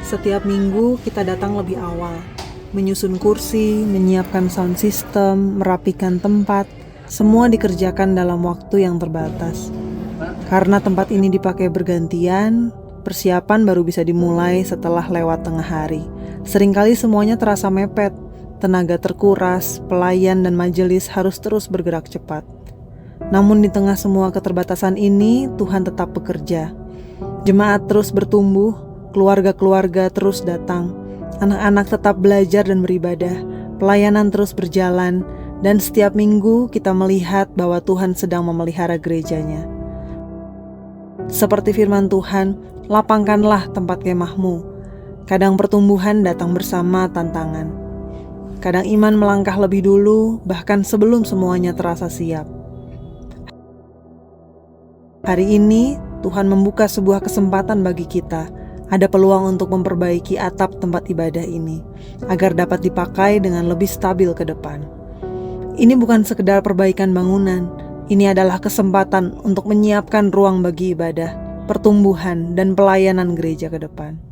Setiap minggu kita datang lebih awal, menyusun kursi, menyiapkan sound system, merapikan tempat, semua dikerjakan dalam waktu yang terbatas. Karena tempat ini dipakai bergantian, persiapan baru bisa dimulai setelah lewat tengah hari. Seringkali semuanya terasa mepet, tenaga terkuras, pelayan dan majelis harus terus bergerak cepat. Namun di tengah semua keterbatasan ini, Tuhan tetap bekerja. Jemaat terus bertumbuh, keluarga-keluarga terus datang, anak-anak tetap belajar dan beribadah, pelayanan terus berjalan, dan setiap minggu kita melihat bahwa Tuhan sedang memelihara gerejanya. Seperti firman Tuhan, lapangkanlah tempat kemahmu. Kadang pertumbuhan datang bersama tantangan. Kadang iman melangkah lebih dulu, bahkan sebelum semuanya terasa siap. Hari ini, Tuhan membuka sebuah kesempatan bagi kita. Ada peluang untuk memperbaiki atap tempat ibadah ini, agar dapat dipakai dengan lebih stabil ke depan. Ini bukan sekedar perbaikan bangunan, ini adalah kesempatan untuk menyiapkan ruang bagi ibadah, pertumbuhan, dan pelayanan gereja ke depan.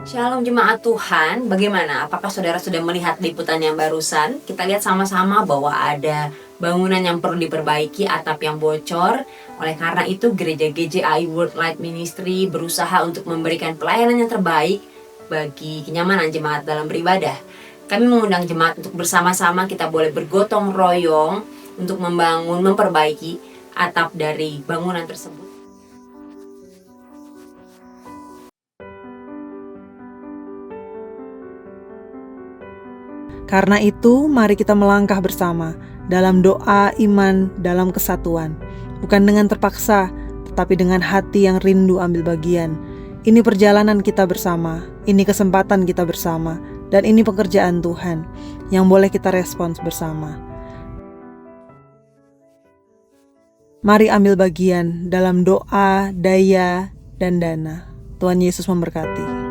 Shalom jemaat Tuhan, bagaimana? Apakah saudara sudah melihat liputan yang barusan? Kita lihat sama-sama bahwa ada bangunan yang perlu diperbaiki, atap yang bocor. Oleh karena itu, gereja GJI World Light Ministry berusaha untuk memberikan pelayanan yang terbaik bagi kenyamanan jemaat dalam beribadah. Kami mengundang jemaat untuk bersama-sama kita boleh bergotong royong untuk memperbaiki atap dari bangunan tersebut. Karena itu, mari kita melangkah bersama dalam doa iman dalam kesatuan. Bukan dengan terpaksa, tetapi dengan hati yang rindu ambil bagian. Ini perjalanan kita bersama, ini kesempatan kita bersama, dan ini pekerjaan Tuhan yang boleh kita respons bersama. Mari ambil bagian dalam doa, daya, dan dana. Tuhan Yesus memberkati.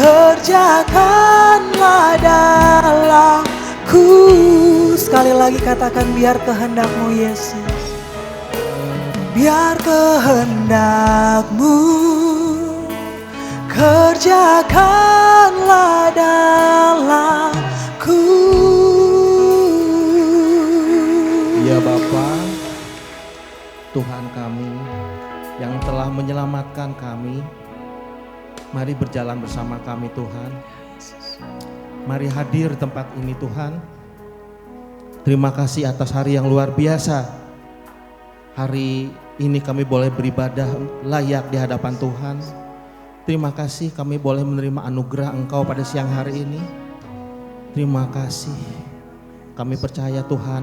Kerjakanlah dalamku. Sekali lagi katakan, biar kehendak-Mu Yesus, biar kehendak-Mu, kerjakanlah dalamku. Ya Bapa, Tuhan kami yang telah menyelamatkan kami, mari berjalan bersama kami Tuhan. Mari hadir di tempat ini Tuhan. Terima kasih atas hari yang luar biasa. Hari ini kami boleh beribadah layak di hadapan Tuhan. Terima kasih kami boleh menerima anugerah Engkau pada siang hari ini. Terima kasih. Kami percaya Tuhan,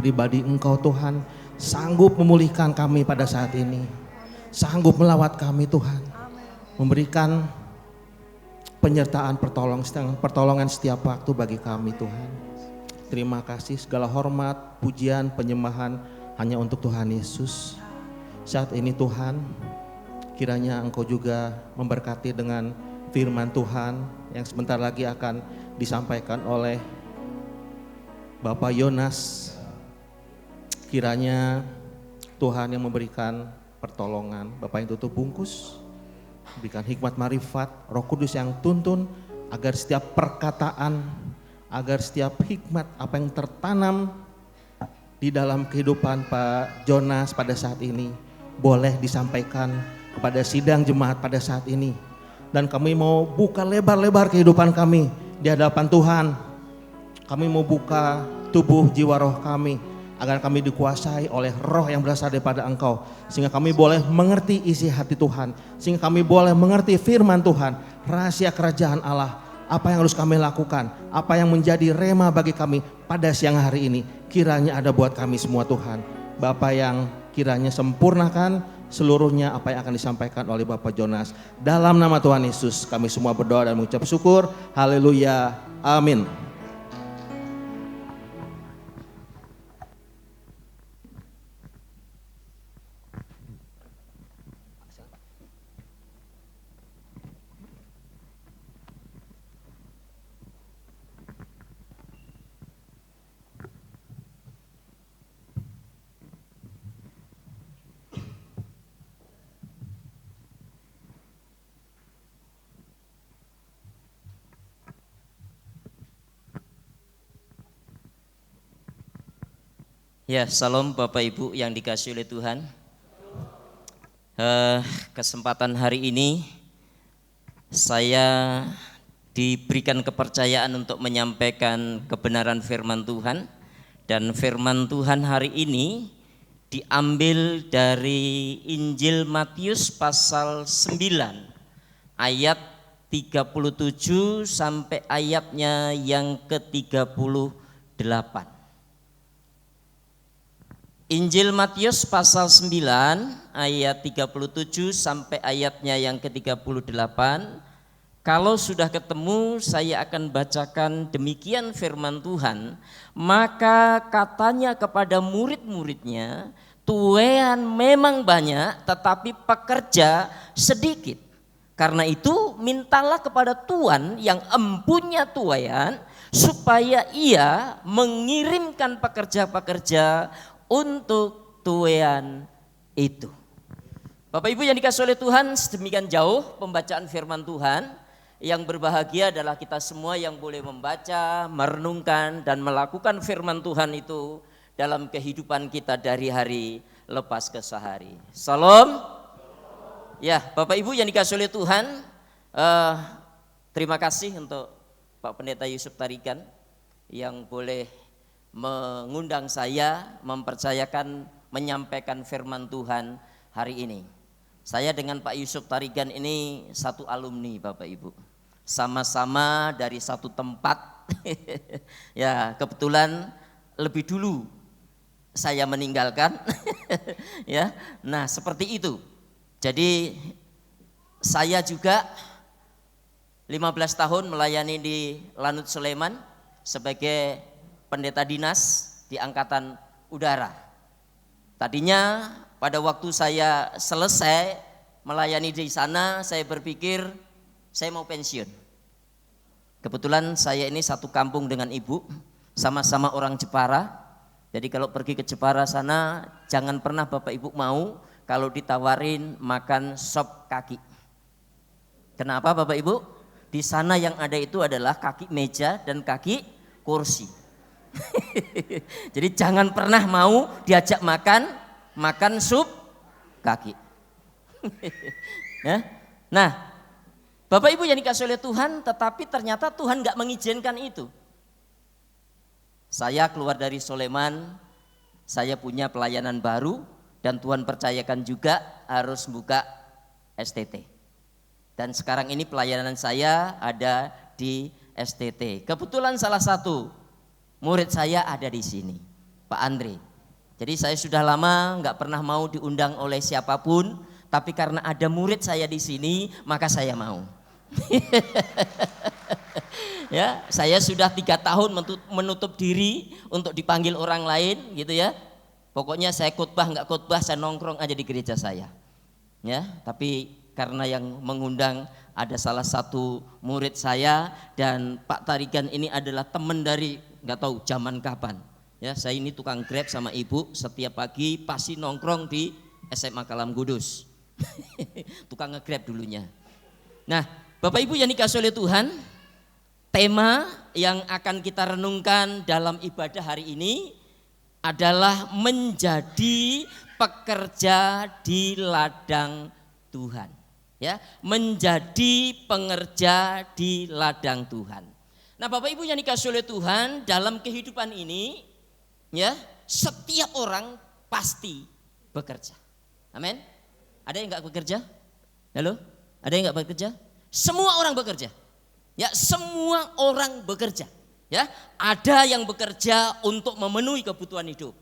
pribadi Engkau Tuhan sanggup memulihkan kami pada saat ini. Sanggup melawat kami Tuhan. Memberikan penyertaan pertolongan setiap waktu bagi kami Tuhan. Terima kasih, segala hormat, pujian, penyembahan hanya untuk Tuhan Yesus. Saat ini Tuhan, kiranya Engkau juga memberkati dengan firman Tuhan yang sebentar lagi akan disampaikan oleh Bapak Yonas. Kiranya Tuhan yang memberikan pertolongan, Bapak yang tutup bungkus, berikan hikmat marifat, Roh Kudus yang tuntun, agar setiap perkataan, agar setiap hikmat apa yang tertanam di dalam kehidupan Pak Jonas pada saat ini boleh disampaikan kepada sidang jemaat pada saat ini. Dan kami mau buka lebar-lebar kehidupan kami di hadapan Tuhan. Kami mau buka tubuh jiwa roh kami, agar kami dikuasai oleh roh yang berasal daripada Engkau. Sehingga kami boleh mengerti isi hati Tuhan. Sehingga kami boleh mengerti firman Tuhan, rahasia kerajaan Allah. Apa yang harus kami lakukan, apa yang menjadi rema bagi kami pada siang hari ini. Kiranya ada buat kami semua Tuhan. Bapa yang kiranya sempurnakan seluruhnya apa yang akan disampaikan oleh Bapak Jonas. Dalam nama Tuhan Yesus kami semua berdoa dan mengucap syukur. Haleluya. Amin. Ya, salam Bapak Ibu yang dikasihi oleh Tuhan. Kesempatan hari ini saya diberikan kepercayaan untuk menyampaikan kebenaran firman Tuhan. Dan firman Tuhan hari ini diambil dari Injil Matius pasal 9 ayat 37 sampai ayatnya yang ke-38. Injil Matius pasal 9 ayat 37 sampai ayatnya yang ke-38. Kalau sudah ketemu, saya akan bacakan demikian firman Tuhan. Maka katanya kepada murid-muridnya, tuaian memang banyak tetapi pekerja sedikit. Karena itu mintalah kepada Tuhan yang empunya tuaian supaya ia mengirimkan pekerja-pekerja untuk tuaian itu. Bapak Ibu yang dikasihi oleh Tuhan, sedemikian jauh pembacaan firman Tuhan. Yang berbahagia adalah kita semua yang boleh membaca, merenungkan dan melakukan firman Tuhan itu dalam kehidupan kita dari hari lepas ke sehari. Salam. Ya, Bapak Ibu yang dikasihi oleh Tuhan, terima kasih untuk Pak Pendeta Yusuf Tarigan yang boleh mengundang saya mempercayakan menyampaikan firman Tuhan hari ini. Saya dengan Pak Yusuf Tarigan ini satu alumni Bapak Ibu. Sama-sama dari satu tempat. Ya, kebetulan lebih dulu saya meninggalkan. Ya. Nah, seperti itu. Jadi saya juga 15 tahun melayani di Lanut Sulaiman sebagai pendeta dinas di Angkatan Udara. Tadinya pada waktu saya selesai melayani di sana, saya berpikir saya mau pensiun. Kebetulan saya ini satu kampung dengan ibu, sama-sama orang Jepara. Jadi kalau pergi ke Jepara sana, jangan pernah Bapak Ibu mau kalau ditawarin makan sop kaki. Kenapa Bapak Ibu? Di sana yang ada itu adalah kaki meja dan kaki kursi. Jadi jangan pernah mau diajak makan sup kaki. Ya. Nah, Bapak Ibu yang dikasihi oleh Tuhan, tetapi ternyata Tuhan gak mengizinkan itu. Saya keluar dari Sulaiman, saya punya pelayanan baru dan Tuhan percayakan juga harus buka STT. Dan sekarang ini pelayanan saya ada di STT. Kebetulan salah satu murid saya ada di sini, Pak Andre. Jadi saya sudah lama nggak pernah mau diundang oleh siapapun, tapi karena ada murid saya di sini, maka saya mau. Ya, saya sudah 3 tahun menutup diri untuk dipanggil orang lain, gitu ya. Pokoknya saya khotbah nggak khotbah, saya nongkrong aja di gereja saya. Ya, tapi karena yang mengundang ada salah satu murid saya dan Pak Tarigan ini adalah teman dari nggak tahu zaman kapan. Ya, saya ini tukang Grab sama ibu, setiap pagi pasti nongkrong di SMA Kalam Kudus. Tukang nge-Grab dulunya. Nah, Bapak Ibu yang dikasihi oleh Tuhan, tema yang akan kita renungkan dalam ibadah hari ini adalah menjadi pekerja di ladang Tuhan. Ya, menjadi pengerja di ladang Tuhan. Nah, Bapak Ibu yang dikasihi oleh Tuhan, dalam kehidupan ini ya, setiap orang pasti bekerja. Amin. Ada yang enggak bekerja? Halo? Ada yang enggak bekerja? Semua orang bekerja. Ya, semua orang bekerja. Ya, ada yang bekerja untuk memenuhi kebutuhan hidup.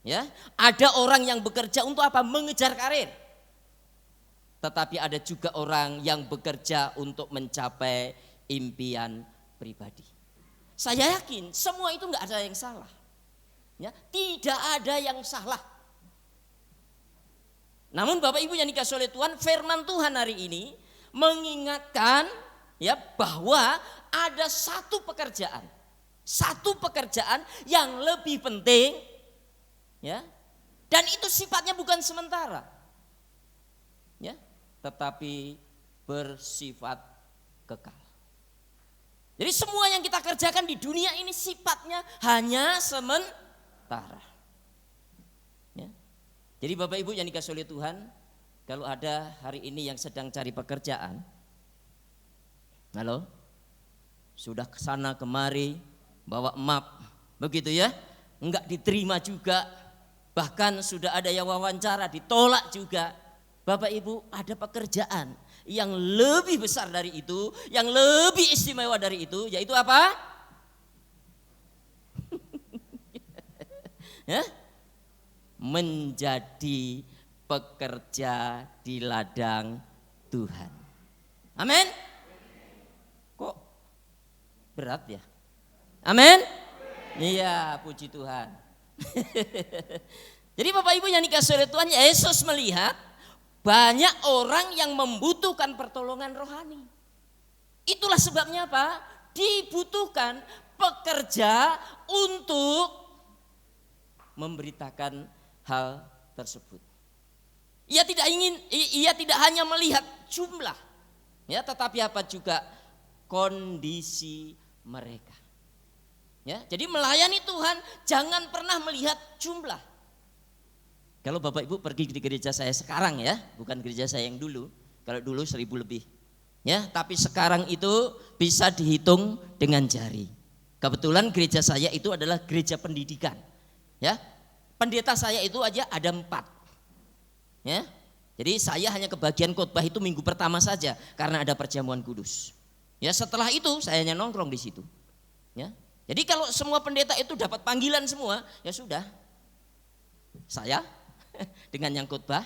Ya, ada orang yang bekerja untuk apa? Mengejar karir. Tetapi ada juga orang yang bekerja untuk mencapai impian pribadi. Saya yakin semua itu enggak ada yang salah. Ya, tidak ada yang salah. Namun Bapak Ibu yang dikasihi oleh Tuhan, firman Tuhan hari ini mengingatkan ya bahwa ada satu pekerjaan yang lebih penting ya, dan itu sifatnya bukan sementara ya, tetapi bersifat kekal. Jadi semua yang kita kerjakan di dunia ini sifatnya hanya Nusantara. Ya. Jadi Bapak Ibu yang dikasihi oleh Tuhan, kalau ada hari ini yang sedang cari pekerjaan, halo, sudah kesana kemari bawa map, begitu ya, enggak diterima juga, bahkan sudah ada yang wawancara ditolak juga. Bapak Ibu, ada pekerjaan yang lebih besar dari itu, yang lebih istimewa dari itu, yaitu apa? Ya? Menjadi pekerja di ladang Tuhan. Amin. Kok berat ya? Amin. Iya, puji Tuhan. Jadi Bapak Ibu yang dikasihi oleh Tuhan, Yesus melihat banyak orang yang membutuhkan pertolongan rohani. Itulah sebabnya apa? Dibutuhkan pekerja untuk memberitakan hal tersebut. Ia tidak hanya melihat jumlah, ya, tetapi apa juga kondisi mereka. Ya, jadi melayani Tuhan jangan pernah melihat jumlah. Kalau Bapak Ibu pergi di gereja saya sekarang ya, bukan gereja saya yang dulu. Kalau dulu 1000 lebih. Ya, tapi sekarang itu bisa dihitung dengan jari. Kebetulan gereja saya itu adalah gereja pendidikan. Ya. Pendeta saya itu aja ada 4. Ya. Jadi saya hanya kebagian khotbah itu minggu pertama saja karena ada perjamuan kudus. Ya, setelah itu saya hanya nongkrong di situ. Ya. Jadi kalau semua pendeta itu dapat panggilan semua, ya sudah. Saya dengan yang khotbah,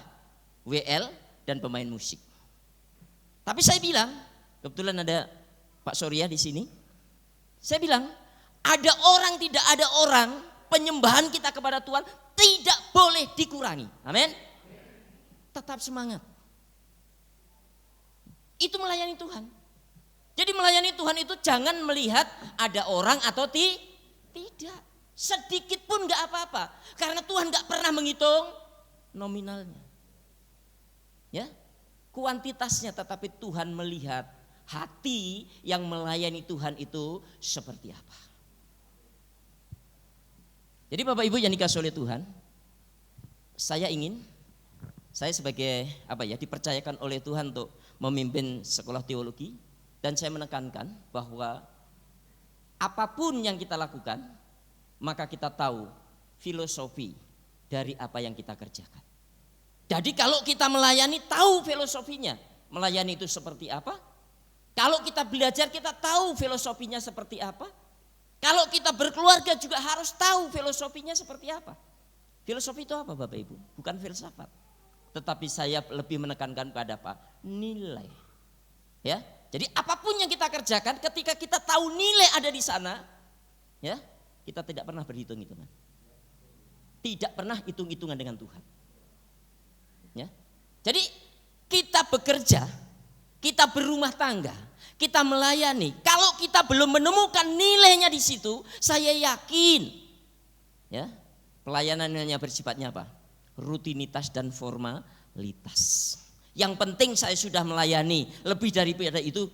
WL dan pemain musik. Tapi saya bilang, kebetulan ada Pak Surya di sini. Saya bilang, ada orang tidak ada orang, penyembahan kita kepada Tuhan tidak boleh dikurangi. Amin. Tetap semangat. Itu melayani Tuhan. Jadi melayani Tuhan itu jangan melihat ada orang atau tidak. Sedikit pun gak apa-apa. Karena Tuhan gak pernah menghitung nominalnya. Ya, kuantitasnya, tetapi Tuhan melihat hati yang melayani Tuhan itu seperti apa. Jadi Bapak Ibu yang dikasihi oleh Tuhan, saya sebagai dipercayakan oleh Tuhan untuk memimpin sekolah teologi, dan saya menekankan bahwa apapun yang kita lakukan, maka kita tahu filosofi dari apa yang kita kerjakan. Jadi kalau kita melayani tahu filosofinya, melayani itu seperti apa. Kalau kita belajar kita tahu filosofinya seperti apa. Kalau kita berkeluarga juga harus tahu filosofinya seperti apa. Filosofi itu apa Bapak Ibu? Bukan filsafat. Tetapi saya lebih menekankan pada apa? Nilai. Ya. Jadi apapun yang kita kerjakan ketika kita tahu nilai ada di sana, ya, kita tidak pernah berhitung-hitungan. Tidak pernah hitung-hitungan dengan Tuhan. Ya. Jadi kita bekerja, kita berumah tangga, kita melayani. Kalau kita belum menemukan nilainya di situ, saya yakin, ya, pelayanannya bersifatnya apa? Rutinitas dan formalitas. Yang penting saya sudah melayani, lebih daripada itu.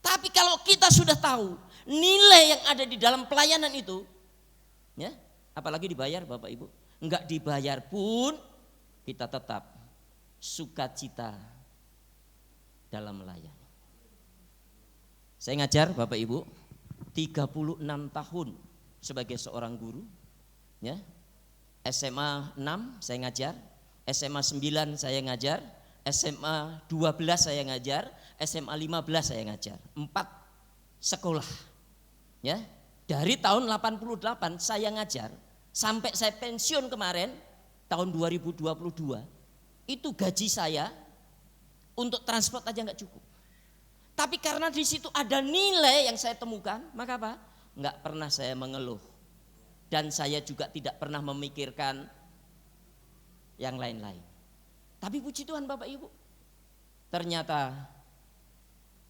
Tapi kalau kita sudah tahu nilai yang ada di dalam pelayanan itu, ya, apalagi dibayar Bapak Ibu, enggak dibayar pun kita tetap sukacita dalam melayani. Saya ngajar Bapak Ibu 36 tahun sebagai seorang guru, ya. SMA 6 saya ngajar, SMA 9 saya ngajar, SMA 12 saya ngajar, SMA 15 saya ngajar. 4 sekolah. Ya. Dari tahun 88 saya ngajar sampai saya pensiun kemarin tahun 2022. Itu gaji saya untuk transport aja enggak cukup. Tapi karena di situ ada nilai yang saya temukan, maka apa? Enggak pernah saya mengeluh. Dan saya juga tidak pernah memikirkan yang lain-lain. Tapi puji Tuhan Bapak Ibu, ternyata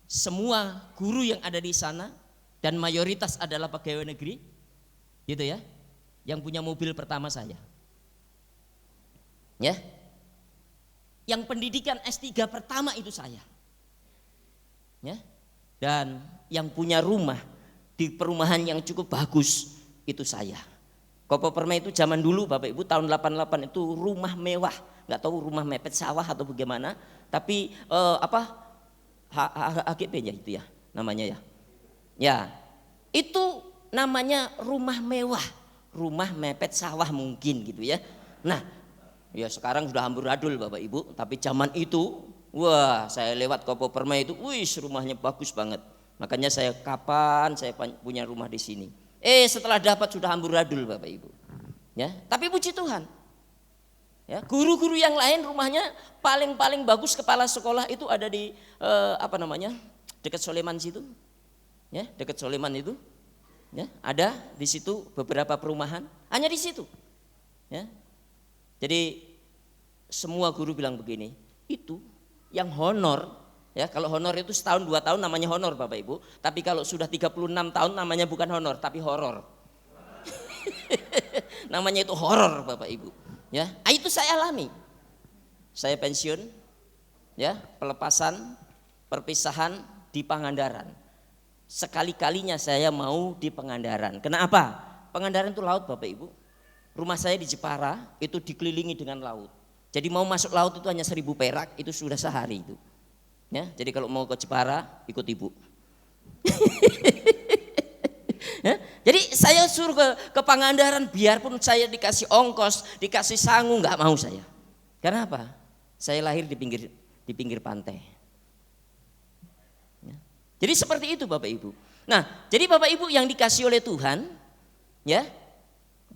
semua guru yang ada di sana dan mayoritas adalah pegawai negeri, gitu ya, yang punya mobil pertama saya, ya, yang pendidikan S3 pertama itu saya, ya, dan yang punya rumah di perumahan yang cukup bagus itu saya. Kopo Permai itu zaman dulu Bapak Ibu tahun 88 itu rumah mewah, nggak tahu rumah mepet sawah atau bagaimana, tapi HGP ya itu ya namanya ya. Ya, itu namanya rumah mewah, rumah mepet sawah mungkin gitu ya. Nah, ya sekarang sudah amburadul Bapak Ibu, tapi zaman itu wah, saya lewat Kopo Permai itu, wih rumahnya bagus banget. Makanya saya kapan saya punya rumah di sini. Setelah dapat sudah amburadul Bapak Ibu. Ya, tapi puji Tuhan. Ya, guru-guru yang lain rumahnya paling bagus, kepala sekolah itu ada di dekat Soleman situ. Ya, dekat Soleman itu. Ya, ada di situ beberapa perumahan, hanya di situ. Ya. Jadi semua guru bilang begini, itu yang honor, ya kalau honor itu setahun 2 tahun namanya honor Bapak Ibu, tapi kalau sudah 36 tahun namanya bukan honor tapi horor. Namanya itu horor Bapak Ibu. Ya, itu saya alami. Saya pensiun, ya, pelepasan, perpisahan di Pangandaran. Sekali-kalinya saya mau di Pangandaran. Kenapa? Pangandaran itu laut Bapak Ibu. Rumah saya di Jepara itu dikelilingi dengan laut. Jadi mau masuk laut itu hanya 1.000 perak, itu sudah sehari itu. Ya, jadi kalau mau ke Jepara ikut ibu. Ya, jadi saya suruh ke Pangandaran, biarpun saya dikasih ongkos, dikasih sangu, nggak mau saya. Karena apa? Saya lahir di pinggir pantai. Ya. Jadi seperti itu Bapak Ibu. Nah, jadi Bapak Ibu yang dikasih oleh Tuhan, ya,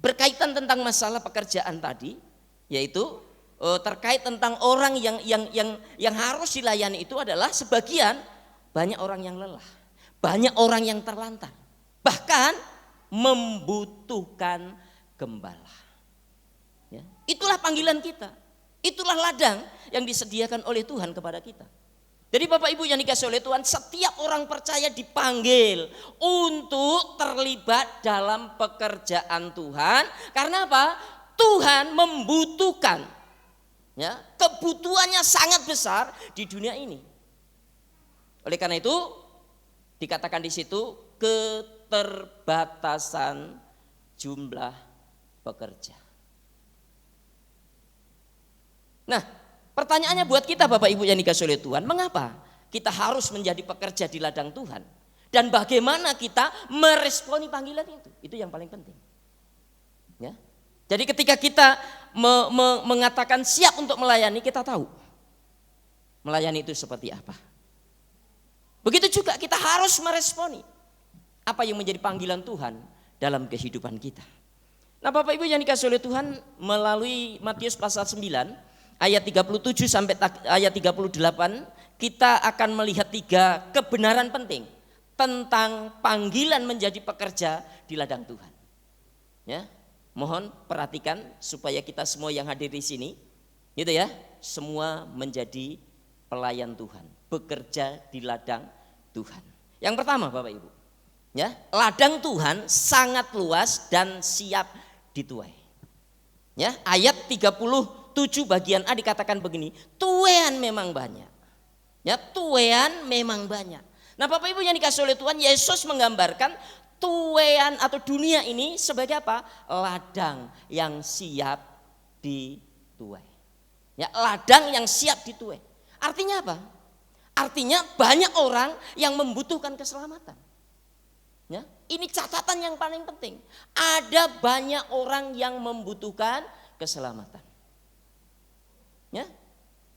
berkaitan tentang masalah pekerjaan tadi, yaitu terkait tentang orang yang harus dilayani itu adalah sebagian banyak orang yang lelah, banyak orang yang terlantar, bahkan membutuhkan gembala. Ya, itulah panggilan kita, itulah ladang yang disediakan oleh Tuhan kepada kita. Jadi Bapak Ibu yang dikasih oleh Tuhan, setiap orang percaya dipanggil untuk terlibat dalam pekerjaan Tuhan. Karena apa? Tuhan membutuhkan, ya, kebutuhannya sangat besar di dunia ini. Oleh karena itu dikatakan di situ keterbatasan jumlah pekerja. Nah, pertanyaannya buat kita Bapak Ibu yang dikasih oleh Tuhan, mengapa kita harus menjadi pekerja di ladang Tuhan? Dan bagaimana kita meresponi panggilan itu? Itu yang paling penting. Ya. Jadi ketika kita mengatakan siap untuk melayani, kita tahu melayani itu seperti apa. Begitu juga kita harus meresponi apa yang menjadi panggilan Tuhan dalam kehidupan kita. Nah Bapak Ibu yang dikasih oleh Tuhan, melalui Matius pasal 9 ayat 37 sampai ayat 38 kita akan melihat 3 kebenaran penting tentang panggilan menjadi pekerja di ladang Tuhan. Ya, mohon perhatikan supaya kita semua yang hadir di sini, gitu ya, semua menjadi pelayan Tuhan, bekerja di ladang Tuhan. Yang pertama Bapak Ibu, ya, ladang Tuhan sangat luas dan siap dituai. Ya, ayat 37 bagian A dikatakan begini, tuaian memang banyak. Ya, tuaian memang banyak. Nah Bapak Ibu yang dikasih oleh Tuhan, Yesus menggambarkan tuaian atau dunia ini sebagai apa? Ladang yang siap dituai. Ya, ladang yang siap dituai. Artinya apa? Artinya banyak orang yang membutuhkan keselamatan. Ya, ini catatan yang paling penting. Ada banyak orang yang membutuhkan keselamatan. Ya.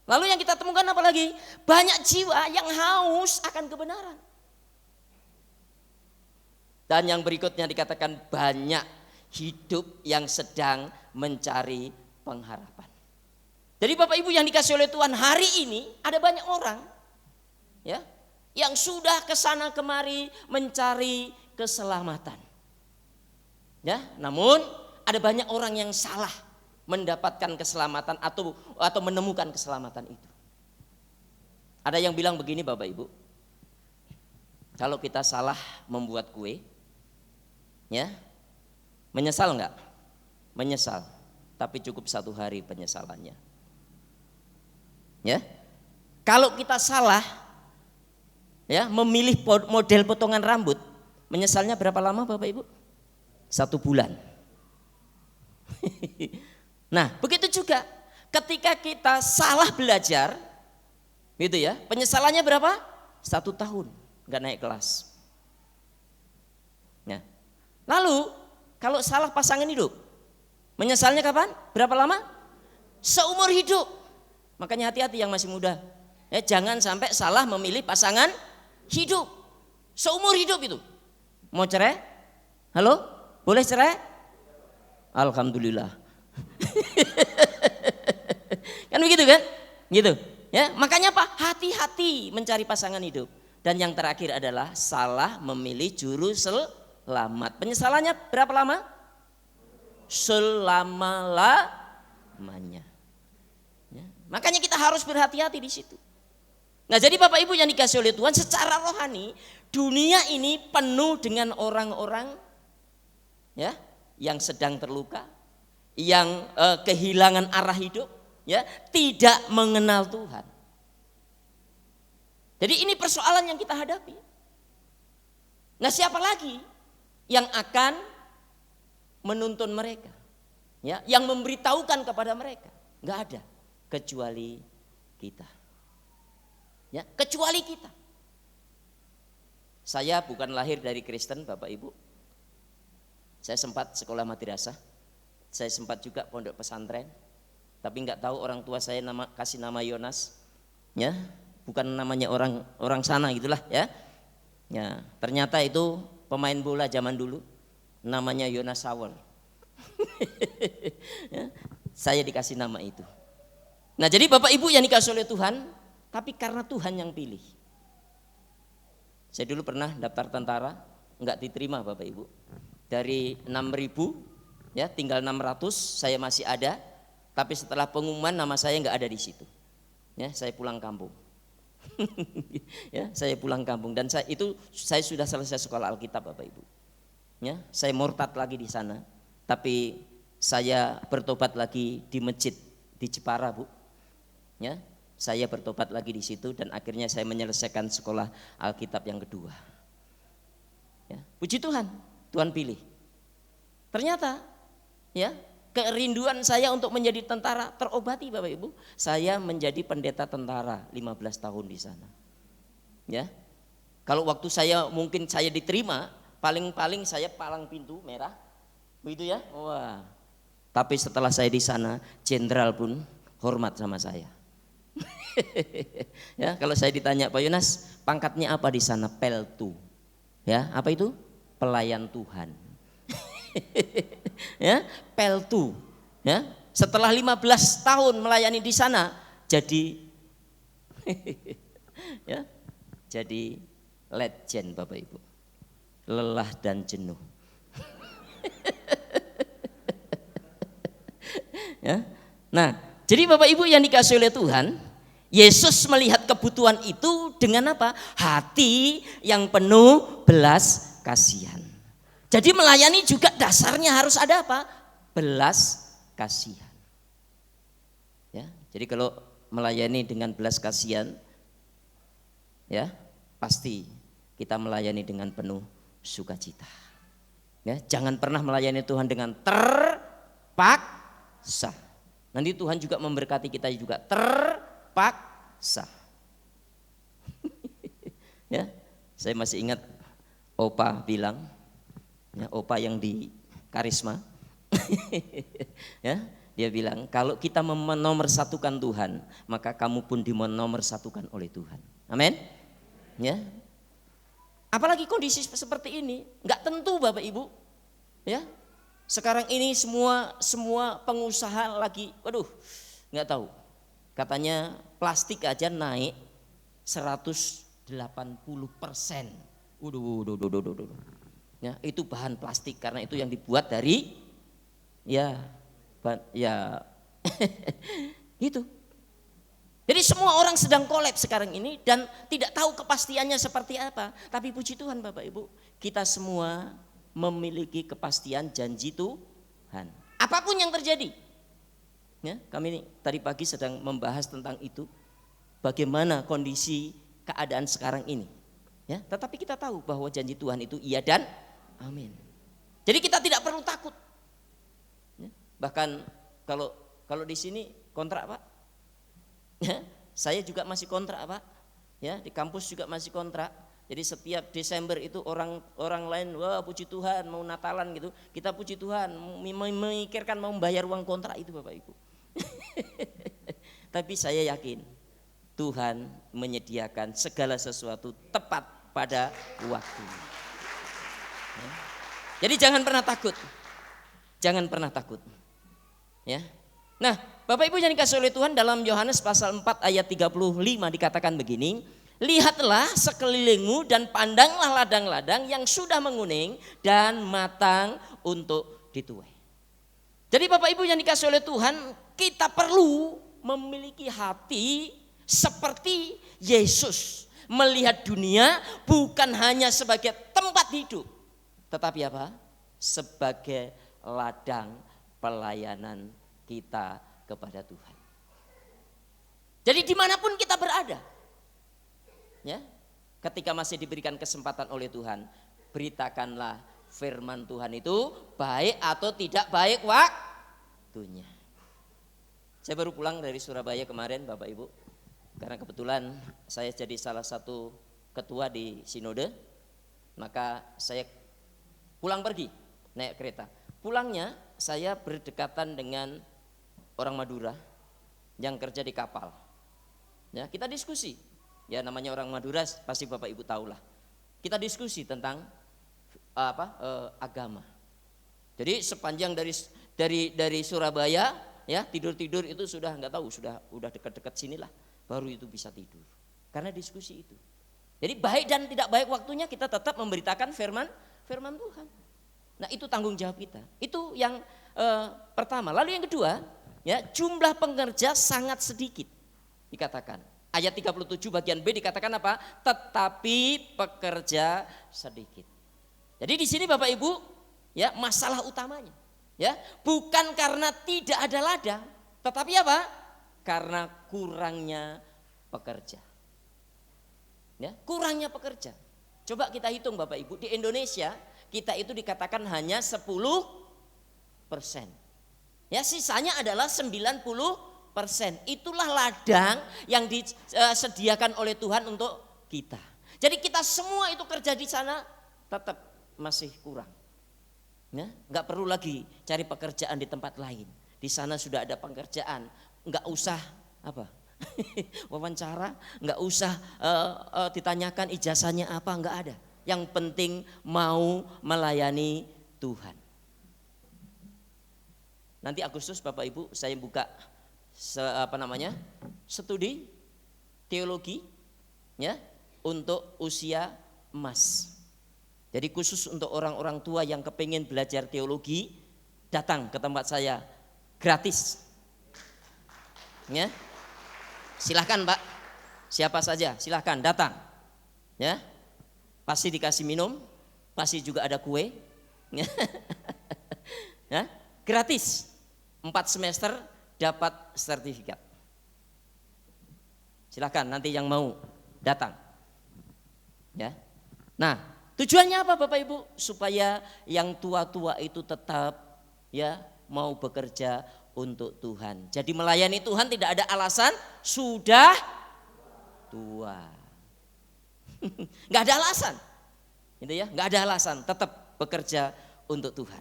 Lalu yang kita temukan apa lagi? Banyak jiwa yang haus akan kebenaran. Dan yang berikutnya dikatakan banyak hidup yang sedang mencari pengharapan. Jadi Bapak Ibu yang dikasih oleh Tuhan, hari ini ada banyak orang, ya, yang sudah kesana kemari mencari keselamatan. Ya, namun ada banyak orang yang salah mendapatkan keselamatan atau menemukan keselamatan itu. Ada yang bilang begini Bapak Ibu, kalau kita salah membuat kue, ya, menyesal enggak? Menyesal, tapi cukup 1 hari penyesalannya. Ya, kalau kita salah, ya, memilih model potongan rambut, menyesalnya berapa lama Bapak Ibu? 1 bulan. Nah, begitu juga ketika kita salah belajar, gitu ya, penyesalannya berapa? 1 tahun, nggak naik kelas. Ya. Lalu kalau salah pasangan hidup, menyesalnya kapan? Berapa lama? Seumur hidup. Makanya hati-hati yang masih muda. Ya, jangan sampai salah memilih pasangan hidup. Seumur hidup itu. Mau cerai? Halo? Boleh cerai? Alhamdulillah. Kan begitu kan? Gitu. Ya, makanya apa? Hati-hati mencari pasangan hidup. Dan yang terakhir adalah salah memilih juru selamat. Penyesalannya berapa lama? Selama-lamanya. Ya, makanya kita harus berhati-hati di situ. Nah, jadi Bapak Ibu yang dikasih oleh Tuhan, secara rohani dunia ini penuh dengan orang-orang ya yang sedang terluka, yang kehilangan arah hidup, ya, tidak mengenal Tuhan. Jadi ini persoalan yang kita hadapi. Nah, siapa lagi yang akan menuntun mereka? Ya, yang memberitahukan kepada mereka? Enggak ada kecuali kita. Ya, kecuali kita. Saya bukan lahir dari Kristen, Bapak Ibu. Saya sempat sekolah madrasah. Saya sempat juga pondok pesantren. Tapi enggak tahu orang tua saya kasih nama Yonas. Ya, bukan namanya orang sana gitulah ya. Ya, ternyata itu pemain bola zaman dulu. Namanya Yonas Sawer. Ya, saya dikasih nama itu. Nah, jadi Bapak Ibu yang dikasih oleh Tuhan, tapi karena Tuhan yang pilih. Saya dulu pernah daftar tentara, enggak diterima Bapak Ibu. Dari 6.000 ya tinggal 600, saya masih ada. Tapi setelah pengumuman nama saya enggak ada di situ. Ya, saya pulang kampung. Ya, saya pulang kampung dan saya sudah selesai sekolah Alkitab Bapak Ibu. Ya, saya murtad lagi di sana. Tapi saya bertobat lagi di masjid di Jepara, Bu. Ya, saya bertobat lagi di situ dan akhirnya saya menyelesaikan sekolah Alkitab yang kedua. Ya, puji Tuhan, Tuhan pilih. Ternyata, ya, kerinduan saya untuk menjadi tentara terobati Bapak Ibu. Saya menjadi pendeta tentara 15 tahun di sana. Ya, kalau waktu mungkin saya diterima, paling saya palang pintu merah, begitu ya. Wah, tapi setelah saya di sana, jenderal pun hormat sama saya. Ya, kalau saya ditanya, Pak Yonas, pangkatnya apa di sana? Peltu. Ya, apa itu? Pelayan Tuhan. Ya, peltu. Ya, setelah 15 tahun melayani di sana, jadi ya, jadi legend Bapak Ibu. Lelah dan jenuh. Ya. Nah, jadi Bapak Ibu yang dikasih oleh Tuhan, Yesus melihat kebutuhan itu dengan apa? Hati yang penuh belas kasihan. Jadi melayani juga dasarnya harus ada apa? Belas kasihan. Ya, jadi kalau melayani dengan belas kasihan, ya pasti kita melayani dengan penuh sukacita. Ya, jangan pernah melayani Tuhan dengan terpaksa. Nanti Tuhan juga memberkati kita juga terpaksa. Ya, saya masih ingat Opa bilang, ya, Opa yang di Karisma, ya, dia bilang kalau kita menomorsatukan Tuhan, maka kamu pun dimonomorsatukan oleh Tuhan. Amin. Ya. Apalagi kondisi seperti ini, nggak tentu Bapak Ibu. Ya. Sekarang ini semua pengusaha lagi, waduh, nggak tahu. Katanya plastik aja naik 180%. Waduh. Ya, itu bahan plastik karena itu yang dibuat dari ya gitu. Jadi semua orang sedang kolaps sekarang ini dan tidak tahu kepastiannya seperti apa. Tapi puji Tuhan Bapak Ibu, kita semua memiliki kepastian janji Tuhan. Apapun yang terjadi. Ya, kami tadi pagi sedang membahas tentang itu. Bagaimana kondisi keadaan sekarang ini. Ya, tetapi kita tahu bahwa janji Tuhan itu iya dan amin. Jadi kita tidak perlu takut. Ya, Bahkan kalau kalau di sini kontrak Pak, ya, saya juga masih kontrak Pak, ya di kampus juga masih kontrak. Jadi setiap Desember itu orang lain, wah puji Tuhan mau Natalan gitu, kita puji Tuhan memikirkan mau membayar uang kontrak itu Bapak Ibu. Tapi saya yakin Tuhan menyediakan segala sesuatu tepat pada waktunya. Ya. Jadi jangan pernah takut, jangan pernah takut. Ya. Nah, Bapak Ibu yang dikasihi oleh Tuhan, dalam Yohanes pasal 4 ayat 35 dikatakan begini, lihatlah sekelilingmu dan pandanglah ladang-ladang yang sudah menguning dan matang untuk dituai. Jadi Bapak Ibu yang dikasihi oleh Tuhan, kita perlu memiliki hati seperti Yesus, melihat dunia bukan hanya sebagai tempat hidup, tetapi apa? Sebagai ladang pelayanan kita kepada Tuhan. Jadi dimanapun kita berada, ya, ketika masih diberikan kesempatan oleh Tuhan, beritakanlah firman Tuhan itu baik atau tidak baik waktunya. Saya baru pulang dari Surabaya kemarin Bapak Ibu, karena kebetulan saya jadi salah satu ketua di sinode, maka saya pulang pergi naik kereta. Pulangnya saya berdekatan dengan orang Madura yang kerja di kapal. Ya, kita diskusi. Ya namanya orang Madura pasti Bapak Ibu tahulah. Kita diskusi tentang agama. Jadi sepanjang dari Surabaya, ya tidur itu sudah nggak tahu, udah dekat-dekat sinilah baru itu bisa tidur. Karena diskusi itu. Jadi baik dan tidak baik waktunya kita tetap memberitakan firman Tuhan. Nah itu tanggung jawab kita. Itu yang pertama. Lalu yang kedua, ya jumlah pekerja sangat sedikit dikatakan. Ayat 37 bagian B dikatakan apa? Tetapi pekerja sedikit. Jadi di sini Bapak Ibu, ya masalah utamanya, ya bukan karena tidak ada ladang, tetapi apa? Karena kurangnya pekerja. Ya, kurangnya pekerja. Coba kita hitung Bapak Ibu, di Indonesia kita itu dikatakan hanya 10%. Ya, sisanya adalah 90%. Itulah ladang yang disediakan oleh Tuhan untuk kita. Jadi kita semua itu kerja di sana tetap masih kurang. Ya, nggak perlu lagi cari pekerjaan di tempat lain. Di sana sudah ada pekerjaan, nggak usah wawancara, nggak usah ditanyakan ijazahnya apa, nggak ada. Yang penting mau melayani Tuhan. Nanti Agustus Bapak Ibu saya buka studi teologi, ya untuk usia emas. Jadi khusus untuk orang-orang tua yang kepingin belajar teologi, datang ke tempat saya gratis. Ya, silahkan Pak, siapa saja silahkan datang. Ya, pasti dikasih minum, pasti juga ada kue. Ya, gratis, 4 semester dapat sertifikat. Silahkan nanti yang mau datang. Ya, nah tujuannya apa Bapak Ibu? Supaya yang tua-tua itu tetap ya mau bekerja untuk Tuhan. Jadi melayani Tuhan tidak ada alasan sudah tua. Nggak ada alasan, gitu ya, nggak ada alasan, tetap bekerja untuk Tuhan.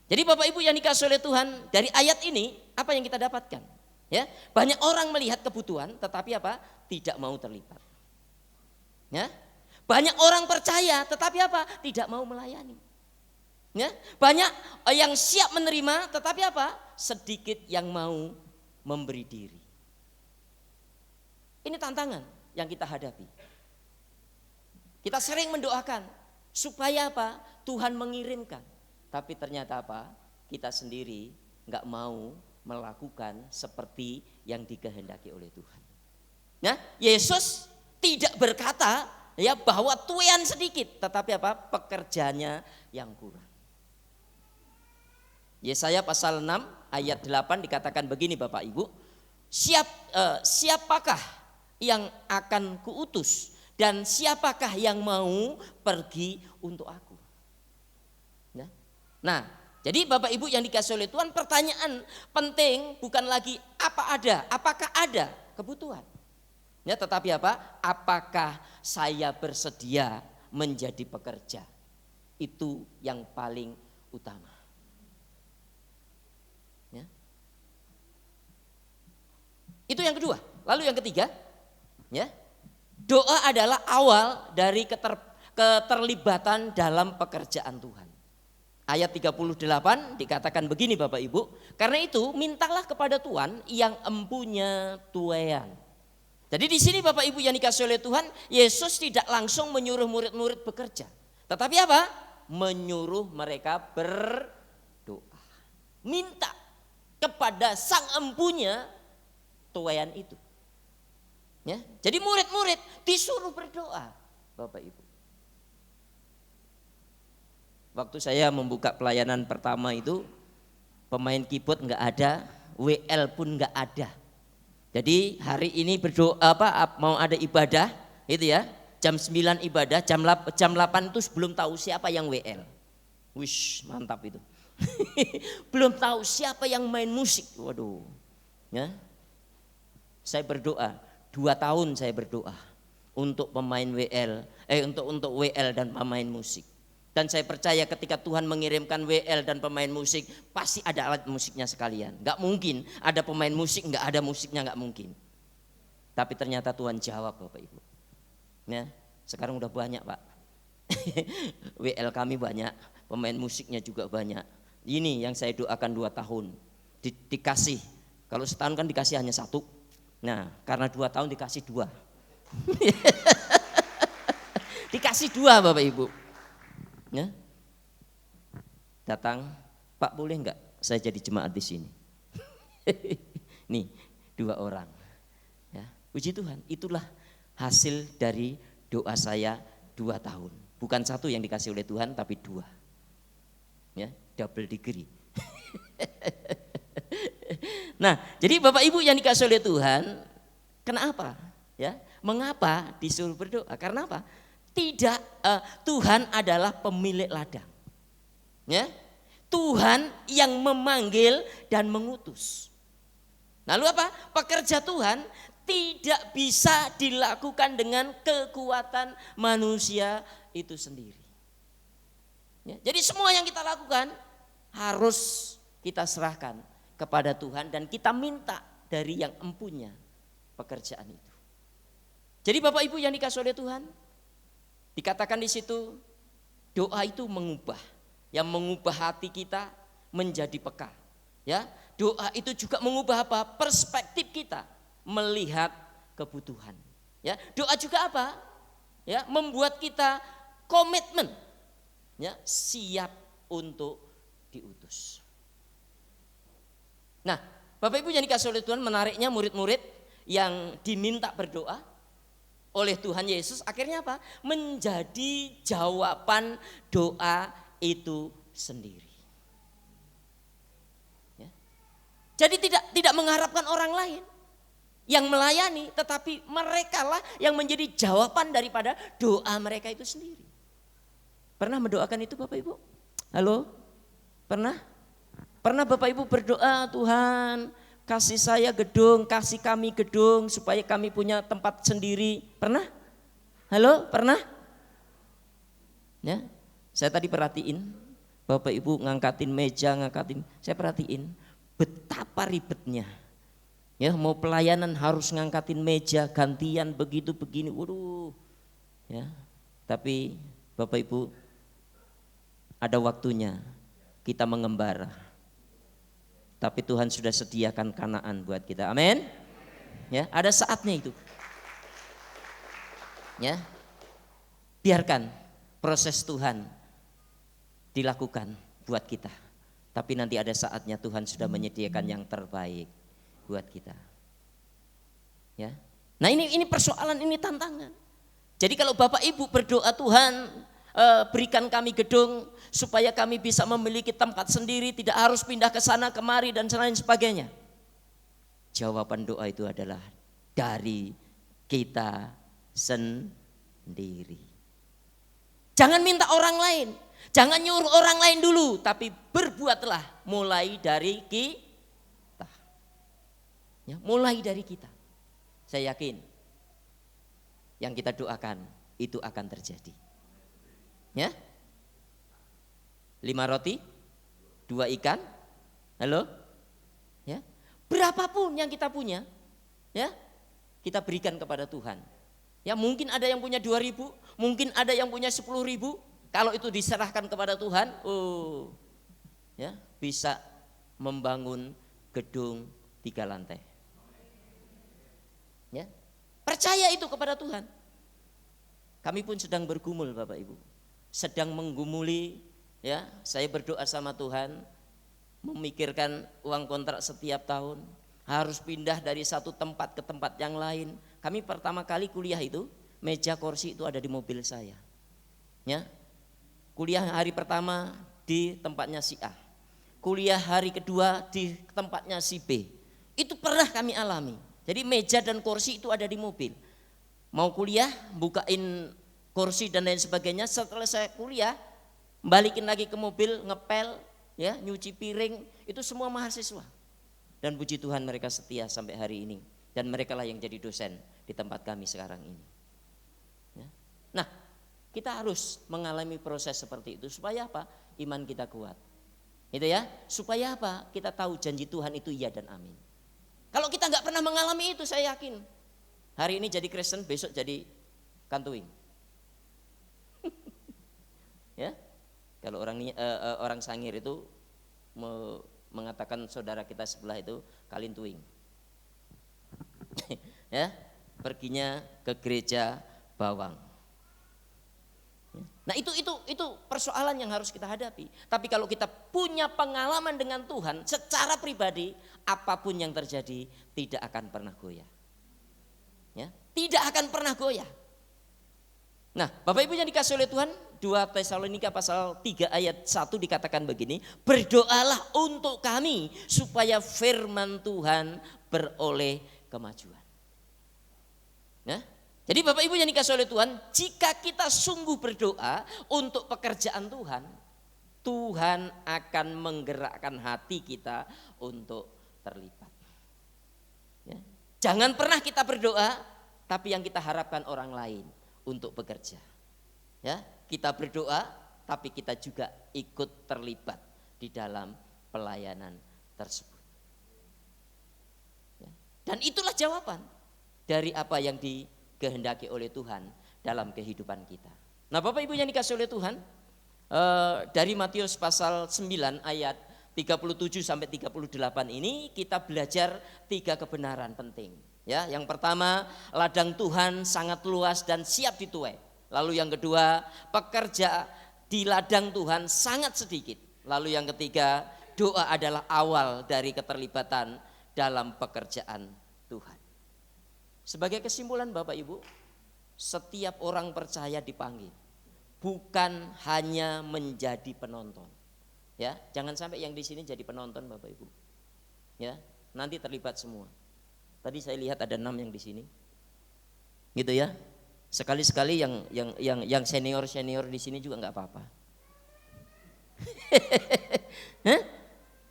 Jadi Bapak Ibu yang dikasihi oleh Tuhan, dari ayat ini apa yang kita dapatkan? Ya, banyak orang melihat kebutuhan, tetapi apa? Tidak mau terlibat. Ya, banyak orang percaya, tetapi apa? Tidak mau melayani. Ya, banyak yang siap menerima, tetapi apa? Sedikit yang mau memberi diri. Ini tantangan yang kita hadapi. Kita sering mendoakan supaya apa? Tuhan mengirimkan. Tapi ternyata apa? Kita sendiri nggak mau melakukan seperti yang dikehendaki oleh Tuhan. Nah, Yesus tidak berkata ya bahwa tuaian sedikit, tetapi apa? Pekerjaannya yang kurang. Yesaya pasal 6 ayat 8 dikatakan begini Bapak Ibu, siapakah yang akan kuutus dan siapakah yang mau pergi untuk aku? Nah, Jadi Bapak Ibu yang dikasih oleh Tuhan, pertanyaan penting bukan lagi apakah ada kebutuhan. Ya, tetapi apa? Apakah saya bersedia menjadi pekerja? Itu yang paling utama. Ya. Itu yang kedua. Lalu yang ketiga, ya, doa adalah awal dari keterlibatan dalam pekerjaan Tuhan. Ayat 38 dikatakan begini Bapak Ibu, karena itu mintalah kepada Tuhan yang empunya tuaian. Jadi di sini Bapak Ibu yang dikasih oleh Tuhan, Yesus tidak langsung menyuruh murid-murid bekerja. Tetapi apa? Menyuruh mereka berdoa. Minta kepada sang empunya tuaian itu. Ya, jadi murid-murid disuruh berdoa Bapak Ibu. Waktu saya membuka pelayanan pertama itu, pemain keyboard nggak ada, WL pun nggak ada. Jadi hari ini berdoa mau ada ibadah, itu ya, jam 9 ibadah, jam 8 itu belum tahu siapa yang WL. Wish, mantap itu. Belum tahu siapa yang main musik. Waduh. Ya. Saya berdoa, 2 tahun saya berdoa untuk pemain WL, untuk WL dan pemain musik. Dan saya percaya ketika Tuhan mengirimkan WL dan pemain musik, pasti ada alat musiknya sekalian. Gak mungkin ada pemain musik gak ada musiknya, gak mungkin. Tapi ternyata Tuhan jawab Bapak Ibu. Ya, sekarang udah banyak Pak. WL kami banyak, pemain musiknya juga banyak. Ini yang saya doakan 2 tahun. Dikasih, kalau setahun kan dikasih hanya 1. Nah karena 2 tahun dikasih 2. Dikasih 2 Bapak Ibu. Ya. Datang, Pak boleh enggak saya jadi jemaat di sini? Nih 2 orang. Ya, puji Tuhan, itulah hasil dari doa saya 2 tahun. Bukan 1 yang dikasih oleh Tuhan, tapi 2. Ya, double degree. Nah, jadi Bapak Ibu yang dikasih oleh Tuhan, kenapa? Ya, mengapa disuruh berdoa? Karena apa? Tuhan adalah pemilik ladang. Ya. Tuhan yang memanggil dan mengutus. Lalu apa? Pekerja Tuhan tidak bisa dilakukan dengan kekuatan manusia itu sendiri. Ya. Jadi semua yang kita lakukan harus kita serahkan kepada Tuhan dan kita minta dari yang empunya pekerjaan itu. Jadi Bapak Ibu yang dikasih oleh Tuhan, dikatakan di situ doa itu mengubah, yang mengubah hati kita menjadi peka. Ya, doa itu juga mengubah apa? Perspektif kita melihat kebutuhan. Ya, doa juga apa? Ya, membuat kita komitmen, ya, siap untuk diutus. Nah, Bapak Ibu yang dikasih oleh Tuhan, menariknya murid-murid yang diminta berdoa oleh Tuhan Yesus akhirnya apa? Menjadi jawaban doa itu sendiri. Ya. Jadi tidak mengharapkan orang lain yang melayani, tetapi merekalah yang menjadi jawaban daripada doa mereka itu sendiri. Pernah mendoakan itu Bapak Ibu? Halo? Pernah? Pernah Bapak Ibu berdoa, Tuhan kasih saya gedung, kasih kami gedung supaya kami punya tempat sendiri. Pernah? Halo, pernah? Ya, saya tadi perhatiin, Bapak Ibu ngangkatin meja, saya perhatiin betapa ribetnya. Ya, mau pelayanan harus ngangkatin meja, gantian begitu begini, waduh. Ya, tapi Bapak Ibu ada waktunya kita mengembara. Tapi Tuhan sudah sediakan Kanaan buat kita. Amin. Ya, ada saatnya itu. Ya. Biarkan proses Tuhan dilakukan buat kita. Tapi nanti ada saatnya Tuhan sudah menyediakan yang terbaik buat kita. Ya. Nah, ini persoalan, ini tantangan. Jadi kalau Bapak Ibu berdoa, Tuhan berikan kami gedung supaya kami bisa memiliki tempat sendiri, tidak harus pindah ke sana kemari dan lain sebagainya. Jawaban doa itu adalah dari kita sendiri. Jangan minta orang lain, Jangan nyuruh orang lain dulu, tapi berbuatlah mulai dari kita. Ya, mulai dari kita. Saya yakin yang kita doakan itu akan terjadi. Ya. 5 roti, 2 ikan. Halo? Ya. Berapapun yang kita punya, ya, kita berikan kepada Tuhan. Ya, mungkin ada yang punya 2.000, mungkin ada yang punya 10.000. Kalau itu diserahkan kepada Tuhan, ya, bisa membangun gedung 3 lantai. Ya. Percaya itu kepada Tuhan. Kami pun sedang bergumul Bapak Ibu. Sedang menggumuli, ya, saya berdoa sama Tuhan, memikirkan uang kontrak setiap tahun, harus pindah dari satu tempat ke tempat yang lain. Kami pertama kali kuliah itu, meja kursi itu ada di mobil saya. Ya. Kuliah hari pertama di tempatnya si A. Kuliah hari kedua di tempatnya si B. Itu pernah kami alami. Jadi meja dan kursi itu ada di mobil. Mau kuliah, bukain kursi dan lain sebagainya. Setelah saya kuliah, balikin lagi ke mobil, ngepel, ya, nyuci piring, itu semua mahasiswa. Dan puji Tuhan mereka setia sampai hari ini. Dan mereka lah yang jadi dosen di tempat kami sekarang ini. Ya. Nah, kita harus mengalami proses seperti itu supaya apa? Iman kita kuat. Itu ya, supaya apa? Kita tahu janji Tuhan itu iya dan amin. Kalau kita nggak pernah mengalami itu, saya yakin hari ini jadi Kristen, besok jadi kantuing. Ya, kalau orang Sangir itu mengatakan saudara kita sebelah itu kalintuing. Ya, perginya ke gereja bawang. Nah itu persoalan yang harus kita hadapi. Tapi kalau kita punya pengalaman dengan Tuhan secara pribadi, apapun yang terjadi tidak akan pernah goyah. Ya, tidak akan pernah goyah. Nah, Bapak Ibu yang dikasih oleh Tuhan, 2 Tesalonika pasal 3 ayat 1 dikatakan begini, berdoalah untuk kami supaya firman Tuhan beroleh kemajuan. Ya. Jadi Bapak Ibu yang dikasih oleh Tuhan, jika kita sungguh berdoa untuk pekerjaan Tuhan, Tuhan akan menggerakkan hati kita untuk terlibat. Ya. Jangan pernah kita berdoa, tapi yang kita harapkan orang lain untuk bekerja. Ya, kita berdoa, tapi kita juga ikut terlibat di dalam pelayanan tersebut. Ya. Dan itulah jawaban dari apa yang dikehendaki oleh Tuhan dalam kehidupan kita. Nah Bapak Ibu yang dikasih oleh Tuhan, dari Matius pasal 9 ayat 37 sampai 38 ini kita belajar 3 kebenaran penting. Ya, yang pertama, ladang Tuhan sangat luas dan siap dituai. Lalu yang kedua, pekerja di ladang Tuhan sangat sedikit. Lalu yang ketiga, doa adalah awal dari keterlibatan dalam pekerjaan Tuhan. Sebagai kesimpulan Bapak Ibu, setiap orang percaya dipanggil, bukan hanya menjadi penonton. Ya, jangan sampai yang di sini jadi penonton Bapak Ibu. Ya, nanti terlibat semua. Tadi saya lihat ada 6 yang di sini. Gitu ya. Sekali-sekali yang senior di sini juga nggak apa-apa.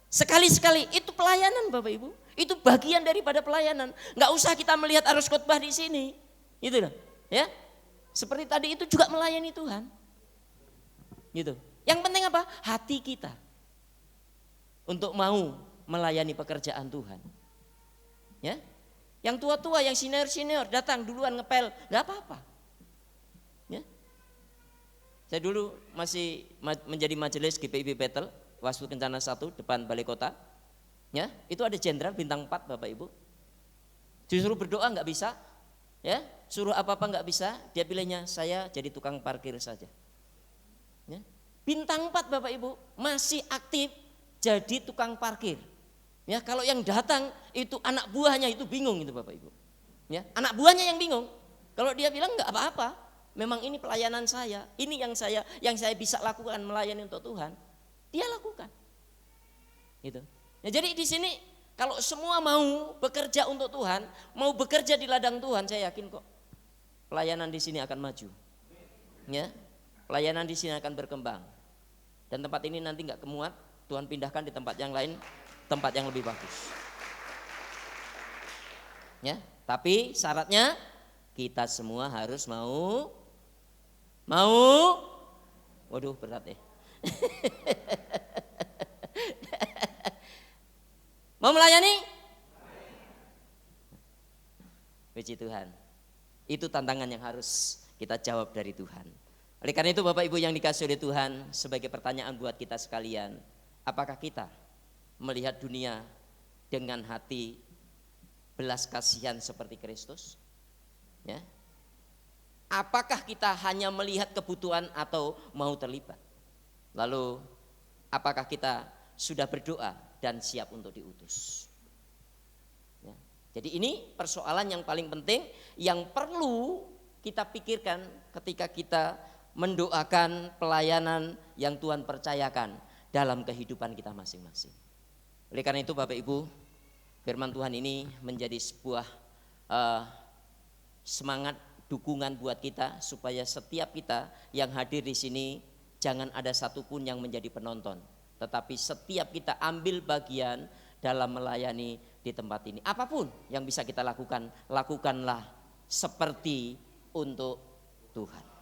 Sekali-sekali itu pelayanan Bapak Ibu. Itu bagian daripada pelayanan. Nggak usah kita melihat arus khotbah di sini. Gitu loh. Ya. Seperti tadi itu juga melayani Tuhan. Gitu. Yang penting apa? Hati kita untuk mau melayani pekerjaan Tuhan. Ya. Yang tua-tua, yang senior datang duluan ngepel, nggak apa-apa. Ya. Saya dulu masih menjadi majelis GPIB Battle, Waslu Kencana 1 depan Balai Kota. Ya, itu ada jenderal bintang 4 Bapak Ibu. Disuruh berdoa nggak bisa, ya, suruh apa-apa nggak bisa, dia pilihnya saya jadi tukang parkir saja. Ya. Bintang 4 Bapak Ibu masih aktif jadi tukang parkir. Ya, kalau yang datang itu anak buahnya itu bingung itu Bapak Ibu. Ya, anak buahnya yang bingung. Kalau dia bilang nggak apa-apa, memang ini pelayanan saya, ini yang saya bisa lakukan melayani untuk Tuhan, dia lakukan. Gitu. Ya, jadi di sini kalau semua mau bekerja untuk Tuhan, mau bekerja di ladang Tuhan, saya yakin kok pelayanan di sini akan maju. Ya, pelayanan di sini akan berkembang. Dan tempat ini nanti nggak kemuat, Tuhan pindahkan di tempat yang lain, tempat yang lebih bagus. Ya, tapi syaratnya kita semua harus mau, waduh berat ya. Mau melayani? Puji Tuhan. Itu tantangan yang harus kita jawab dari Tuhan. Oleh karena itu Bapak Ibu yang dikasihi oleh Tuhan, sebagai pertanyaan buat kita sekalian, apakah kita melihat dunia dengan hati belas kasihan seperti Kristus? Ya. Apakah kita hanya melihat kebutuhan atau mau terlibat? Lalu apakah kita sudah berdoa dan siap untuk diutus? Ya. Jadi ini persoalan yang paling penting yang perlu kita pikirkan ketika kita mendoakan pelayanan yang Tuhan percayakan dalam kehidupan kita masing-masing. Oleh karena itu Bapak Ibu, firman Tuhan ini menjadi sebuah semangat dukungan buat kita supaya setiap kita yang hadir di sini jangan ada satupun yang menjadi penonton, tetapi setiap kita ambil bagian dalam melayani di tempat ini. Apapun yang bisa kita lakukan, lakukanlah seperti untuk Tuhan.